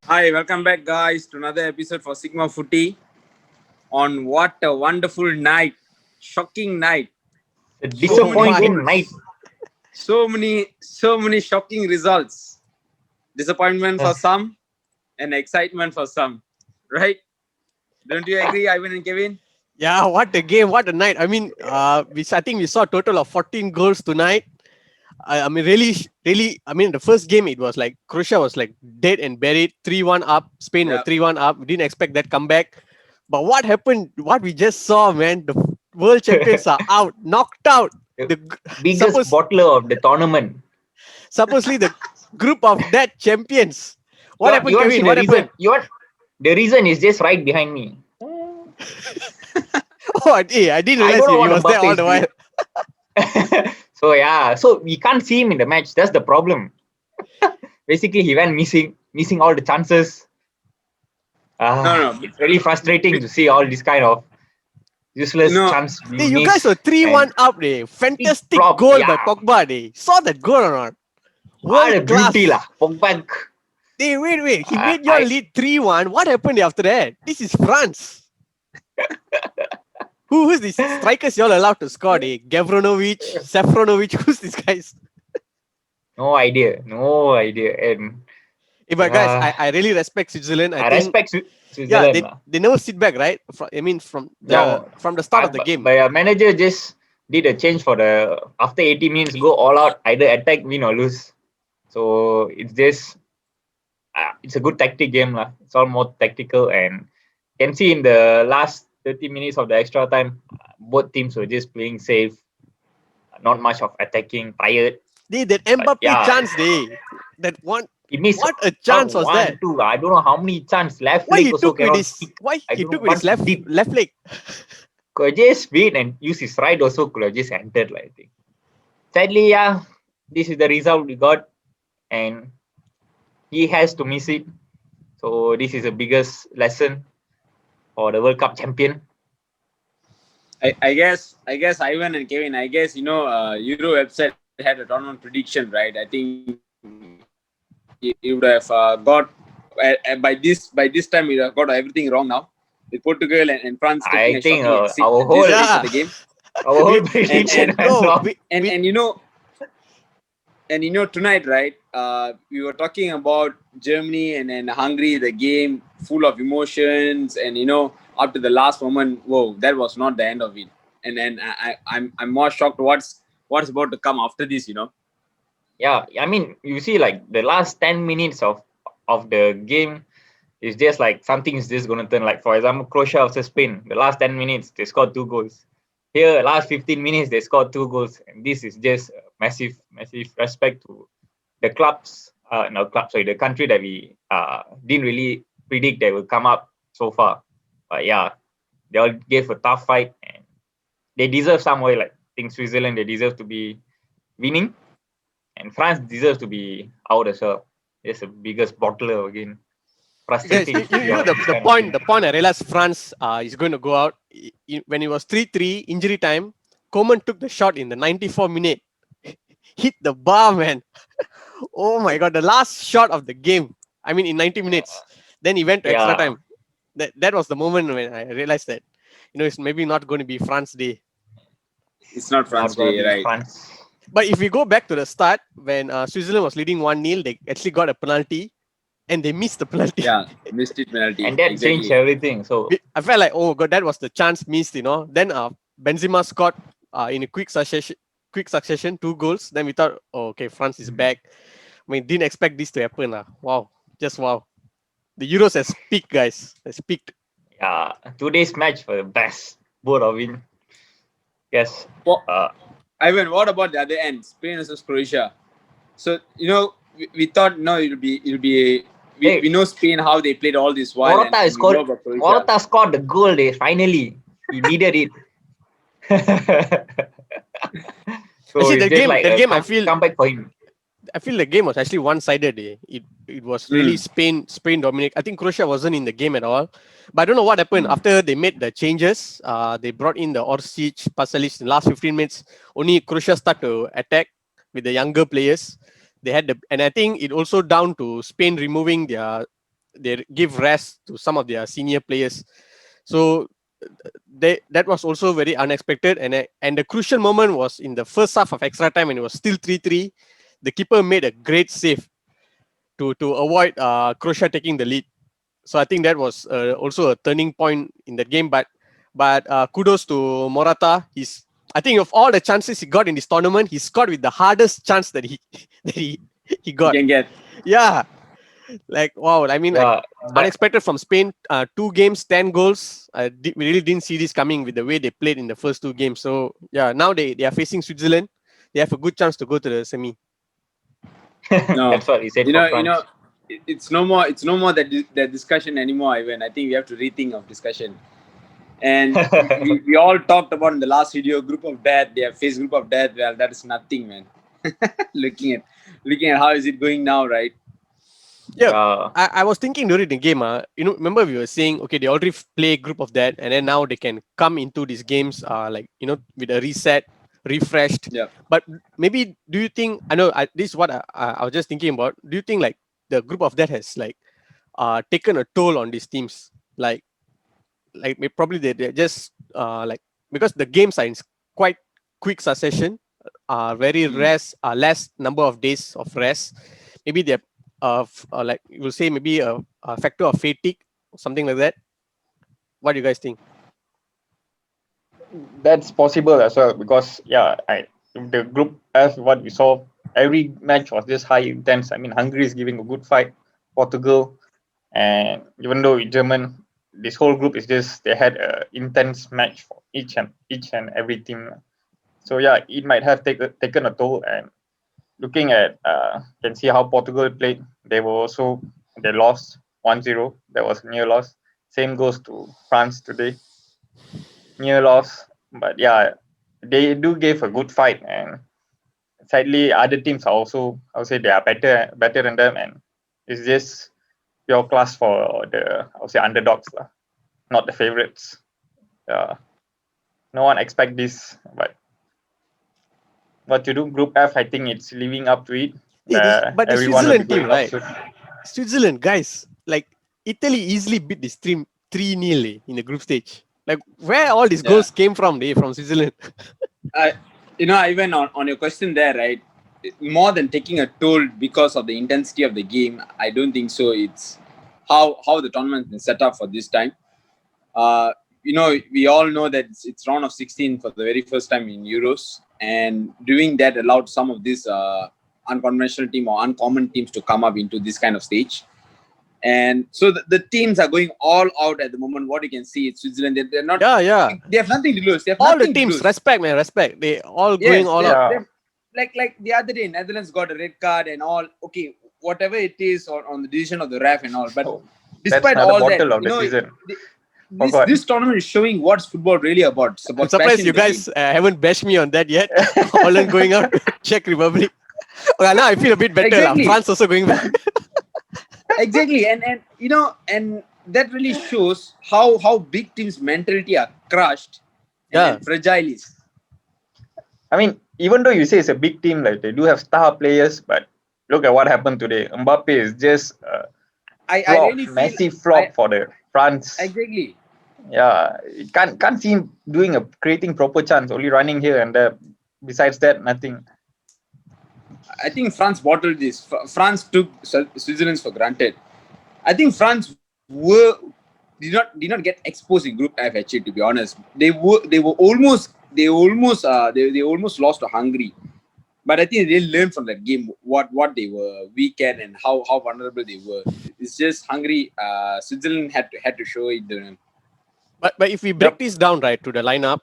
Hi, welcome back, guys, to another episode for Sigma Footy. On what a wonderful night, shocking night. A So Oh many my. disappointing night. goals, so many shocking results. Disappointment for Uh, some, and excitement for some. Right? Don't you agree, Ivan and Kevin? Yeah, what a game, what a night. I think we saw a total of 14 goals tonight. Really, the first game it was like Croatia was like dead and buried, 3-1 up. Spain were Yeah. 3-1 up. We didn't expect that comeback. But what happened? What we just saw, man, the world champions are out, knocked out. the The biggest suppose bottler of the tournament. supposedly the group of dead champions. You What want, you happened, want to see Kevin? the What reason? happened? The reason is just right behind me. Oh, I didn't I realize don't know he what was there Mbappe all is the while. doing. So we can't see him in the match. That's the problem. Basically, he went missing all the chances. No, no. It's really frustrating to see all this kind of You useless know, chance Hey, being you guys were missed 3-1 and up, eh? big Fantastic flop. goal by Yeah, Pogba, eh? Saw that goal or not? what a World beauty lah. class. Pogba. Hey, wait. He made your I lead 3-1. What happened after that? This is France. Who's this strikers y'all allowed to score, eh? Gavronovic, Safronovic, who's these guys? no idea. And Hey, but guys, uh, I really respect Switzerland. I I think, respect yeah, Switzerland lah. they never sit back, right? From the No, from the start of the game. but manager just did a change for the after 80 minutes, go all out, either attack, win or lose. So it's a good tactic game lah. It's all more tactical and can see in the last 30 minutes of the extra time, both teams were just playing safe, not much of attacking, tired. That But Mbappe yeah, chance, that one, he missed what a not chance was that? one, two. I don't know how many chance left Why leg he also took with cannot his kick. why I he don't know took with his what he did. left leg? Could just wait and use his right also could have just entered, like, I think. Sadly, yeah, this is the result we got, and he has to miss it. So this is the biggest lesson for the World Cup champion. I guess Ivan and Kevin. I guess Euro website had a tournament prediction, right? I think it would have got by this time we would have got everything wrong now. With Portugal and France taking a I shocking think exit away for the game, our whole we and prediction and went no wrong. we, and we and tonight, right? We were talking about Germany and Hungary, the game full of emotions, and up to the last moment, whoa, that was not the end of it. And I'm more shocked what's about to come after this. Yeah, I mean, you see, like the last 10 minutes of the game is just like something is just gonna turn. Like for example, Croatia versus Spain. The last 10 minutes they scored 2 goals. Here, last 15 minutes they scored 2 goals, and this is just massive respect to the clubs. No club, sorry, the country that we didn't really predict they will come up so far. But yeah, they all gave a tough fight, and they deserve some way. Like I think Switzerland, they deserve to be winning, and France deserves to be out as well. It's the biggest bottler again. guys, Frustrating to see you know all the, this the kind of point thing. the point I realized France is going to go out when it was 3-3 injury time. Coman took the shot in the 94 minute, hit the bar, man. Oh my god, the last shot of the game. I mean, in 90 minutes. Then he went to extra Yeah, time. That was the moment when I realized that it's maybe not going to be France day. It's not France not gonna Day, be right? France. But if we go back to the start, when Switzerland was leading 1-0, they actually got a penalty and they missed the penalty. Yeah, missed it penalty And that changed exactly. everything. So I felt like, oh god, that was the chance missed. Then Benzema scored in a quick succession, 2 goals. Then we thought, oh, okay, France is back. I mean, didn't expect this to happen. Wow, just wow. The Euros has peaked, guys. Has peaked. yeah, today's match for the best. Both of it. Yes. Well, Uh, Ivan, what about the other end, Spain versus Croatia? So we thought no, it'll be we hey, know Spain how they played all this while, and, Morata and we know scored. about Croatia. Morata scored the goal. They finally he needed it. So Actually, it's just like that a game, comeback for him. I feel the game was actually one-sided. It was really Hmm. Spain dominate. I think Croatia wasn't in the game at all. But I don't know what happened after they made the changes. They brought in the Orsic, Pasalic in the last 15 minutes. Only Croatia start to attack with the younger players. They had and I think it also down to Spain removing their they give rest to some of their senior players. So that was also very unexpected. And the crucial moment was in the first half of extra time, and it was still 3-3. The keeper made a great save to avoid Croatia taking the lead. So I think that was also a turning point in that game. But kudos to Morata. I think of all the chances he got in this tournament, he scored with the hardest chance that he that he You got. can get. Yeah, like wow. I mean, like Yeah, that unexpected from Spain. 2 games, 10 goals. We really didn't see this coming with the way they played in the first 2 games. So yeah, now they are facing Switzerland. They have a good chance to go to the semi. No, that's what he said you for know, France. it's no more. It's no more that discussion anymore. Even I think we have to rethink of discussion. And we all talked about in the last video, group of death. They have faced group of death. Well, that is nothing, man. looking at how is it going now, right? Yeah, Yeah, I was thinking during the game, remember we were saying, okay, they already play group of that, and then now they can come into these games, like with a reset, refreshed. Yeah. But maybe, do you think? I know this is what I was just thinking about. Do you think like the group of that has like taken a toll on these teams? Probably they're just like, because the games are in quite quick succession, very Mm. rest, less number of days of rest. Maybe they're like you will say, maybe a factor of fatigue, something like that. What do you guys think? that's possible as well because the group F, what we saw, every match was just high intense. I mean, Hungary is giving a good fight, Portugal, and even though with German, this whole group is just they had a intense match for each and every team. So yeah, it might have taken a toll. And looking at can see how Portugal played. They lost 1-0. That was a near loss. Same goes to France today, near loss. But yeah, they do give a good fight, and sadly, other teams are also, I would say, they are better than them, and it's just pure class for the, I would say, underdogs lah, not the favorites. Yeah, no one expect this, but what to do? Group F, I think it's living up to it. But the Everyone will be Switzerland team, going off right? soon. Switzerland guys, like Italy easily beat this team 3-0 in the group stage. Like, where all these Yeah. goals came from? From Switzerland. Even on your question there, right? More than taking a toll because of the intensity of the game, I don't think so. It's how the tournament is set up for this time. We all know that it's round of 16 for the very first time in Euros, and doing that allowed some of these unconventional team or uncommon teams to come up into this kind of stage. And so the teams are going all out at the moment. What you can see is Switzerland. They're not. Yeah. They have nothing to lose. They have All the nothing to teams, lose. respect, man, respect. They all going Yes, all out. Yeah, like the other day, Netherlands got a red card and all. Okay, whatever it is on the decision of the ref and all. But oh, that's despite another all that, bottle of the season. this Forgot. this tournament is showing what's football really about. It's I'm about surprised passion you in the guys game. haven't bashed me on that yet. Holland going out, Czech Republic. Okay, now I feel a bit better. Exactly. France also going back. Exactly, and that really shows how big teams' mentality are crushed and fragile is. I mean, even though you say it's a big team, like they do have star players, but look at what happened today. Mbappe is just I flop, really feel massive flop for the France. exactly. Yeah, you can't see him creating proper chance, only running here and there. Besides that, nothing. I think France bottled this. France took Switzerland for granted. I think France did not get exposed in Group F actually. To be honest, they almost lost to Hungary. But I think they learned from that game what they were weak at and how vulnerable they were. It's just Hungary. Switzerland had to show it to them. But if we break this down right to the lineup,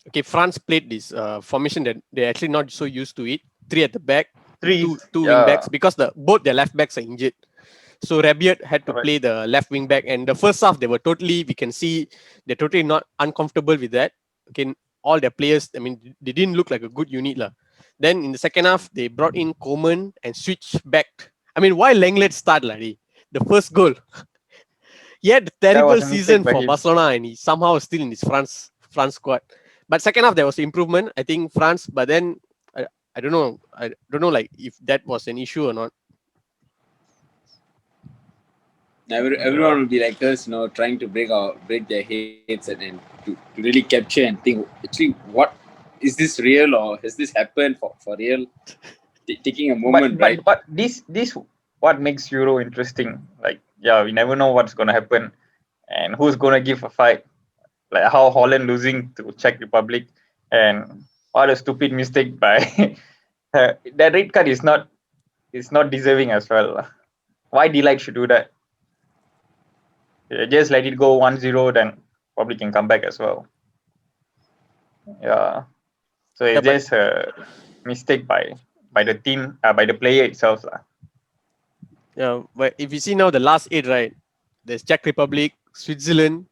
okay, France played this formation that they're actually not so used to it. 3 at the back, two wing backs, because both their left backs are injured. So Rabiot had to play the left wing back, and the first half we can see they're totally not uncomfortable with that. Okay, all their players, I mean, they didn't look like a good unit lah. Then in the second half, they brought in Coman and switched back. I mean, why Lenglet start lah? The first goal. He had a terrible season for Barcelona, and he somehow is still in his France squad. But second half there was improvement, I think, France. But then I don't know. Like if that was an issue or not. Everyone will be like us, trying to break their heads and to really capture and think actually what is this real or has this happened for real? Taking a But moment, but right? but this what makes Euro interesting. Like yeah, we never know what's gonna happen and who's gonna give a fight. Like how Holland losing to Czech Republic and what a stupid mistake by that red card is not deserving as well. Why Delight should do that? Just let it go 1-0, then probably can come back as well. Yeah. So Yeah, it's but just a mistake by the team, by the player itself. yeah, but if you see now the last eight, right? There's Czech Republic, Switzerland,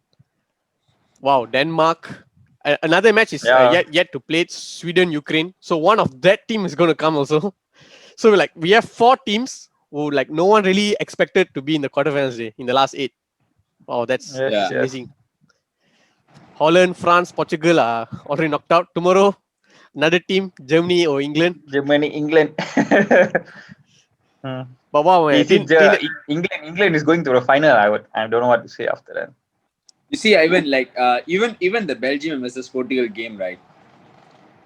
wow, Denmark. Another match is Yeah. yet to play Sweden, Ukraine. So one of that team is going to come also. So like we have four teams who like no one really expected to be in the quarterfinals day in the last eight. Wow, that's Yes. Yeah. Yes. amazing. Holland, France, Portugal are already knocked out. Tomorrow, another team, Germany or England. Germany, England. Hmm. But wow, man, Is it England? England is going to the final. I don't know what to say after that. You see, even like even the Belgium versus Portugal game, right?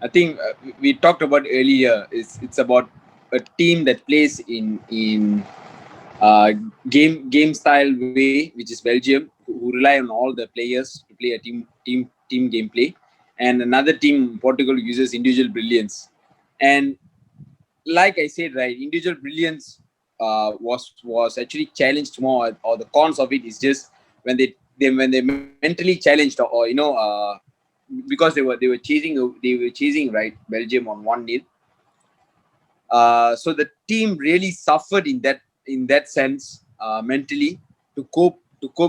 I think we talked about earlier. It's about a team that plays in uh, game style way, which is Belgium, who rely on all the players to play a team gameplay, and another team Portugal uses individual brilliance. And like I said, right, individual brilliance was actually challenged more, or the cons of it is just when they mentally challenged, or because they were chasing right Belgium on 1-0. So the team really suffered in that sense, mentally, to cope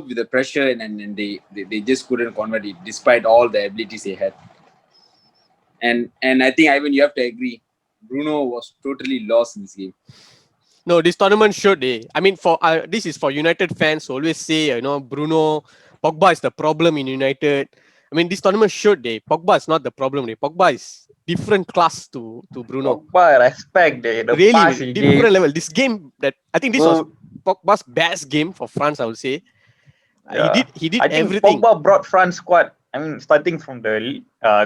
with the pressure, and they just couldn't convert it despite all the abilities they had. And I think, Ivan, you have to agree, Bruno was totally lost in this game. No, this tournament should. I mean, for this is for United fans who always say, Bruno, Pogba is the problem in United. I mean, this tournament should. Pogba is not the problem. Pogba is different class to Bruno. Pogba, respect the pass Really he gave. different level. This game that I think this was Go, Pogba's best game for France. I would say yeah. he did I think everything. Pogba brought France squad. I mean, starting from the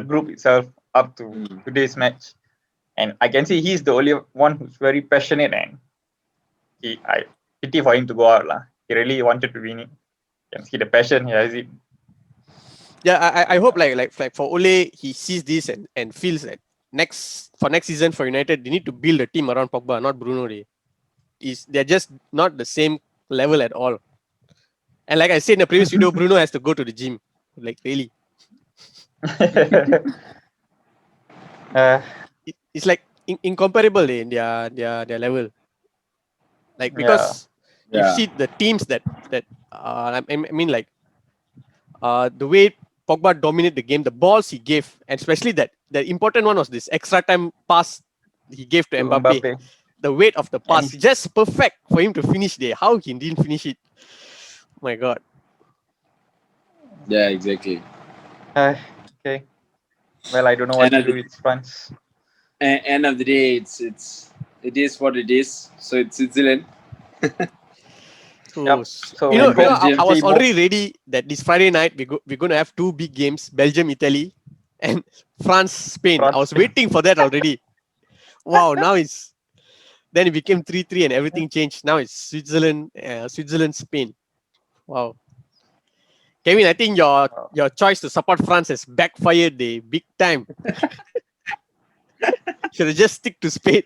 group itself up to Mm. today's match, and I can see he's the only one who's very passionate, and I pity for him to go out lah. He really wanted to win it. You can see the passion he has it. Yeah, I hope like for Ole, he sees this and feels that next season for United, they need to build a team around Pogba, not Bruno. They're just not the same level at all. And like I said in the previous video, Bruno has to go to the gym. Like really. uh, It's like incomparable in their level. Like yeah, because if you Yeah. see the teams that I mean like the way Pogba dominated the game, the balls he gave, and especially that the important one was this extra time pass he gave to to Mbappe. Mbappe, The weight of the and pass, just perfect for him to finish there. How he didn't finish it? My God. Yeah, exactly. okay. Well, I don't know what And to at do the with France. end of the day, it is what it is. So it's Switzerland So Yep. So you we know, hope I, Belgium. I was see more. already ready that this Friday night we're gonna have two big games: Belgium, Italy, and France, Spain. I France, was Spain. waiting for that already. Wow, now it's then it became 3-3 and everything changed. Now it's Switzerland, Spain. Wow, Kevin, I think your choice to support France has backfired the big time. Should have just stick to Spain.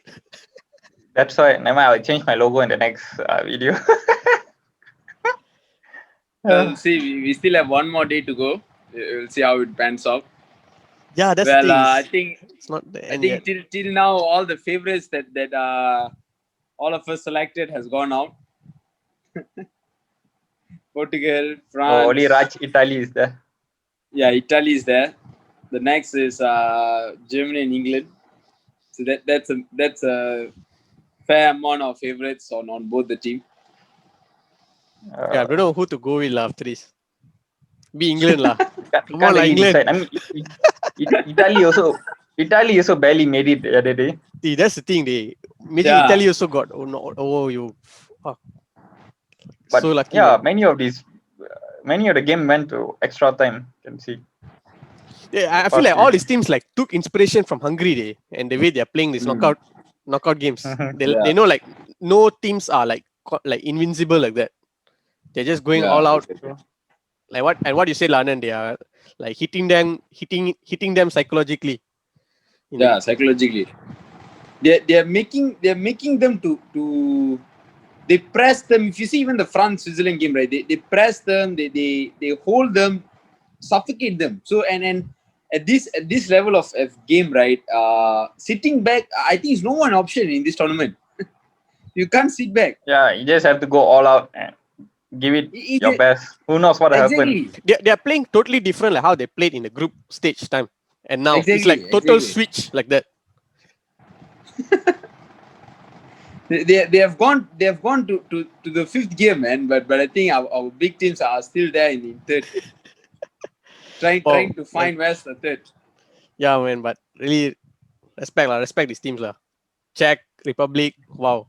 That's why. Never mind, I'll change my logo in the next video. Well, see, we still have one more day to go. We'll see how it pans out. Yeah, that's the Well, thing. I think It's not the I end think yet. till now all the favorites that all of us selected has gone out. Portugal, Oh, only France, Raj Italy is there. yeah, Italy is there. The next is Germany and England. So that's a fair amount of favorites on both the team. Yeah, I don't know who to go with after this. Be England lah. You Come can't on lah, really England. decide. I mean, Italy also barely made it the other day. See, that's the thing. Imagine Yeah. Italy also got. Oh no! Oh you. Fuck. But So lucky, yeah, man. many of the game went to extra time. You can see Yeah, the I feel past like few all these games. teams like took inspiration from Hungary day and the way they're playing these Mm. knockout games. They Yeah, know like no teams are like invincible like that. They're just going yeah, all out. exactly. Like what you say, Lanan, they are like hitting them psychologically in the Yeah, psychologically, they're making them to they press them. If you see even the France Switzerland game, right? They press them. They hold them, suffocate them. So and at this level of game, right? Sitting back, I think is no one option in this tournament. You can't sit back. Yeah, you just have to go all out and give it your best. Who knows what happened? Exactly, they're playing totally different like how they played in the group stage time. And now it's like total exactly. switch like that. They have gone to the fifth game, man. But I think our big teams are still there in third, Wow. trying to find where's the third. Yeah, man, but really respect these teams lah. Czech Republic, wow.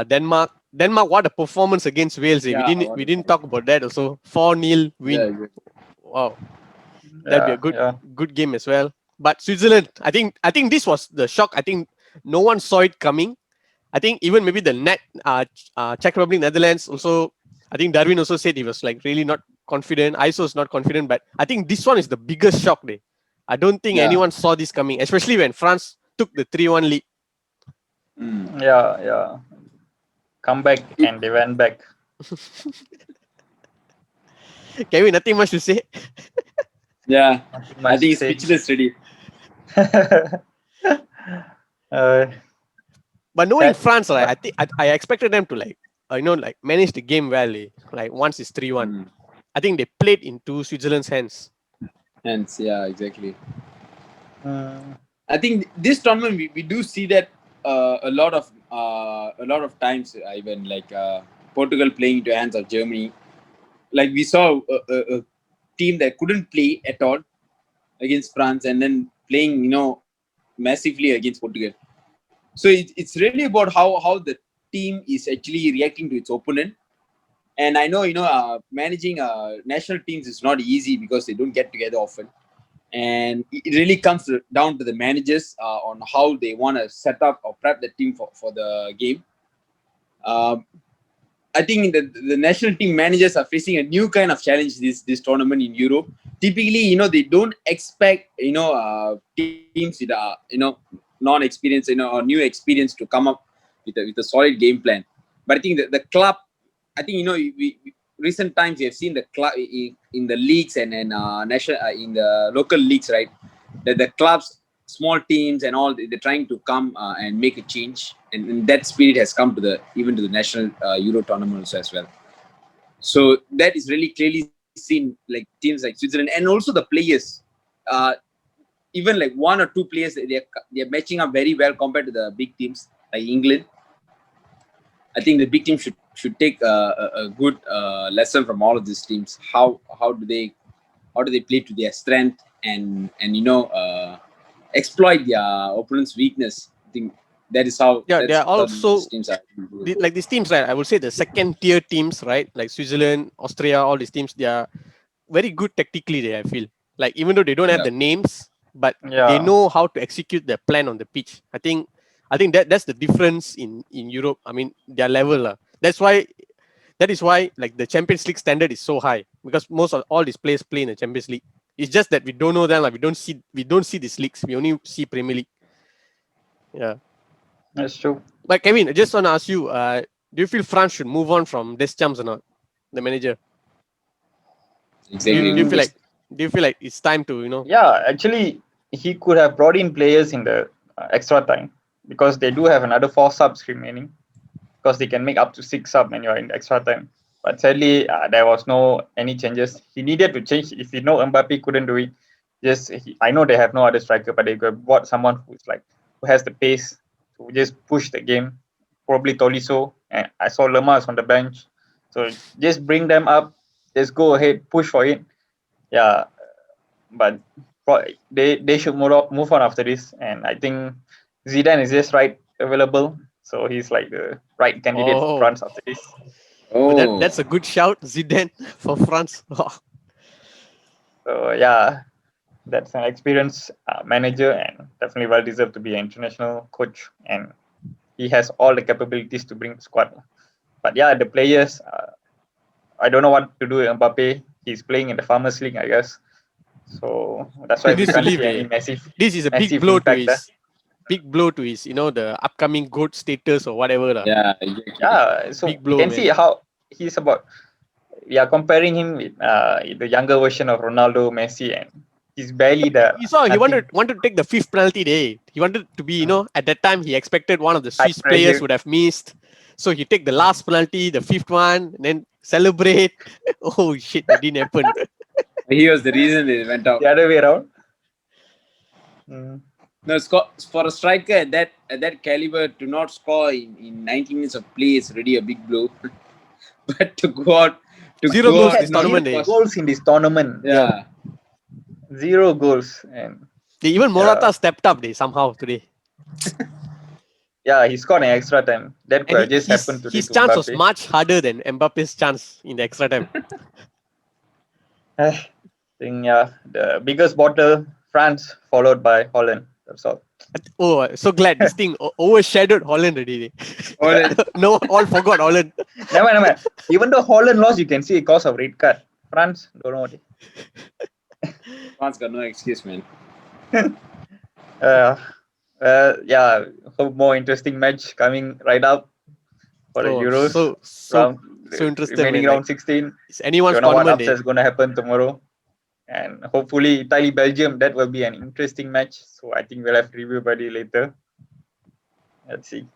Denmark, what a performance against Wales. Eh? We Yeah, didn't what we a didn't talk about that also. 4-0 yeah, win. Wow, that'd be a Yeah, good yeah, good game as well. But Switzerland, I think this was the shock. I think no one saw it coming. I think even maybe the Czech Republic, Netherlands also. I think Darwin also said he was like really not confident. ISO was not confident, but I think this one is the biggest shock. Day. I don't think yeah. anyone saw this coming, especially when France took the 3-1 lead. Mm. yeah. Come back and they went back. Kevin, nothing much to say. Yeah, Nothing I much to think it's say. speechless already. uh, But knowing sad, France, right, but I think I expected them to like manage the game well. Like once it's 3-1. Mm. I think they played into Switzerland's hands. Hence, yeah, exactly. mm, I think this tournament we do see that a lot of times, even like Portugal playing into hands of Germany. Like we saw a team that couldn't play at all against France, and then playing massively against Portugal. So it's really about how the team is actually reacting to its opponent. And I know managing national teams is not easy because they don't get together often, and it really comes down to the managers on how they want to set up or prep the team for the game. Um, I think the national team managers are facing a new kind of challenge this tournament in Europe. Typically, they don't expect teams with non-experience or new experience to come up with a solid game plan. But I think the club, I think recent times we have seen the club in the leagues and national in the local leagues, right? That the clubs, small teams and all, they're trying to come and make a change, and that spirit has come to the even to the national Euro tournament also as well. So that is really clearly seen, like teams like Switzerland and also the players. Uh, Even like one or two players, they're matching up very well compared to the big teams like England. I think the big team should take a good lesson from all of these teams. How do they play to their strength and exploit their opponent's weakness. I think that is how Yeah, they that's are how these also teams are. like these teams, right? I would say the second tier teams, right? Like Switzerland, Austria, all these teams, they are very good tactically. I feel like even though they don't have Yeah, the names, but they yeah, know how to execute their plan on the pitch. I think that's the difference in Europe. I mean, their level. That is why like the Champions League standard is so high because most of all these players play in the Champions League. It's just that we don't know them. Like we don't see these leagues. We only see Premier League. Yeah. that's true. But Kevin, I just want to ask you, do you feel France should move on from Deschamps or not? The manager. Do you, exactly. do you Good feel Mm, like question. it's time to yeah, actually, he could have brought in players in the extra time because they do have another 4 subs remaining because they can make up to 6 sub when you're in extra time. But sadly, there was no any changes. He needed to change. If you know Mbappe couldn't do it, I know they have no other striker, but they could have bought someone who has the pace to just push the game. Probably Tolisso, and I saw Lemars on the bench. So just bring them up. Just go ahead, push for it. Yeah, but they should move on after this. And I think Zidane is just right available, so he's like the right candidate for oh France after this. But Oh, that's a good shout, Zidane for France. So yeah, that's an experienced manager and definitely well deserved to be an international coach. And he has all the capabilities to bring squad. But yeah, the players, I don't know what to do with Mbappe. He's playing in the Farmers League, I guess. So that's why He we needs to can't leave. see any massive, This is a big massive blow to impact there. his the upcoming GOAT status or whatever. yeah, exactly. Yeah, so Big you blow, can man. see how he's about. We are comparing him with the younger version of Ronaldo, Messi, and he's barely the. You saw he nothing. wanted to take the fifth penalty day. He wanted to be, at that time he expected one of the High Swiss players pressure. would have missed. So he take the last penalty, the fifth one, and then celebrate. Oh shit, it didn't happen. He was the reason they went out. The other way around. Mm. No, for a striker at that caliber to not score in 90 minutes of play is already a big blow. But to go out Zero He goals had this tournament, zero eh? goals in this tournament. Yeah. 0 goals, and Even Morata Yeah. stepped up somehow today. yeah, he scored an extra time. That could And have just happened today his to chance was Mbappe. much harder than Mbappe's chance in the extra time. I think the biggest bottle, France, followed by Holland. That's all. Oh, so glad this thing overshadowed Holland already. Holland. No, all forgot Holland. Never mind. Even though Holland lost, you can see it cause of red card. France, don't know what. France got no excuse, man. Yeah, hope more interesting match coming right up for the Euros. So interested, remaining man. round 16. It's anyone's Don't know what tournament. upset is going to happen tomorrow. And hopefully Italy Belgium, that will be an interesting match. So I think we'll have review buddy later. Let's see.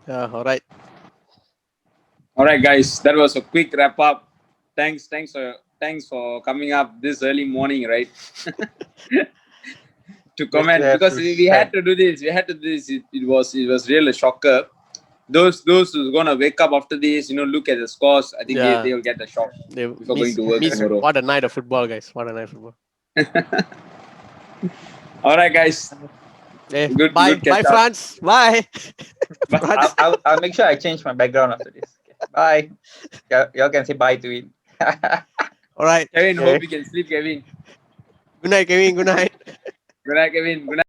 Yeah, all right. All right, guys, that was a quick wrap up. Thanks for coming up this early morning, right? To comment, because we had to do this. It was really a shocker. Those who's gonna wake up after this, look at the scores. I think they'll get a shock before going to work tomorrow. What a night of football, guys! What a night of football. All right, guys. Bye, France. Bye. I'll make sure I change my background after this. Okay. Bye. Y'all can say bye to it. All right, Kevin. Hope you can sleep, Kevin. Good night, Kevin. Good night. Good night, Kevin. Good night.